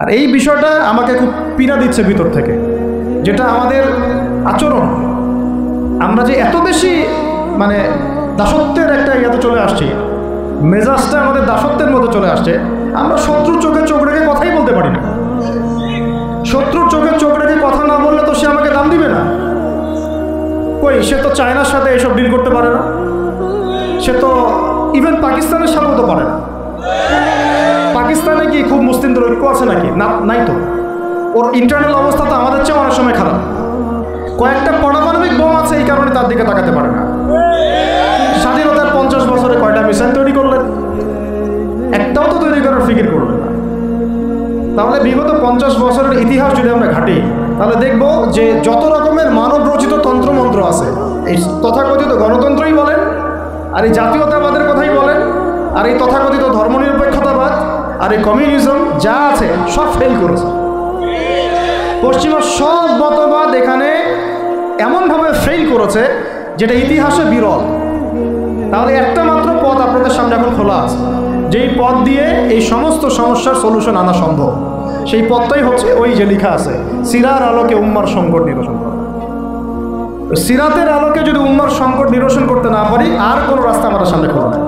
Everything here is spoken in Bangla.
আর এই বিষয়টা আমাকে খুব পীড়া দিচ্ছে ভিতর থেকে, যেটা আমাদের আচরণ, আমরা যে এত বেশি মানে দাসত্বের একটা ইয়াতে চলে আসছি, মেজাজটা আমাদের দাসত্বের মধ্যে চলে আসছে। আমরা শত্রুর চোখে চোখ রেখে কথাই বলতে পারি না। শত্রুর চোখে চোখ রেখে কথা না বললে তো সে আমাকে দাম দিবে না। কই, সে তো চায়নার সাথে এসব ডিল করতে পারে না, সে তো ইভেন পাকিস্তানের সাথেও তো পারে না। পাকিস্তানে কি খুব মুসলিমদের ঐক্য আছে নাকি? না, নাই তো। ওর ইন্টারনাল অবস্থা তো আমাদের চেয়ে অনেক সময় খারাপ। কয়েকটা পারমাণবিক বোম আছে, এই কারণে তার দিকে তাকাতে পারে না। স্বাধীনতার 50 বছরে কয়টা মিসাইল তৈরি করলেন? একটাও তো তৈরি করার ফিকির করলেন না। তাহলে বিগত 50 বছরের ইতিহাস যদি আমরা ঘাঁটি, তাহলে দেখব যে যত রকমের মানব রচিত তন্ত্রমন্ত্র আছে, এই তথাকথিত গণতন্ত্রই বলেন, আর এই জাতীয়তাবাদের কথাই বলেন, আর এই তথাকথিত ধর্মনিরপেক্ষতাবাদ, আর এই কমিউনিজম যা আছে সব ফেল করেছে। পশ্চিমা সব মতবাদ এখানে এমনভাবে ফেল করেছে যেটা ইতিহাসে বিরল। তাহলে একটা মাত্র পথ আপনাদের সামনে এখন খোলা আছে, যেই পথ দিয়ে এই সমস্ত সমস্যার সলিউশন আনা সম্ভব। সেই পথটাই হচ্ছে ওই যে লেখা আছে, সিরার আলোকে উম্মার সংকট নিরসন করা। সিরাতের আলোকে যদি উম্মার সংকট নিরসন করতে না পারি, আর কোনো রাস্তা আমাদের সামনে খোলা নেই।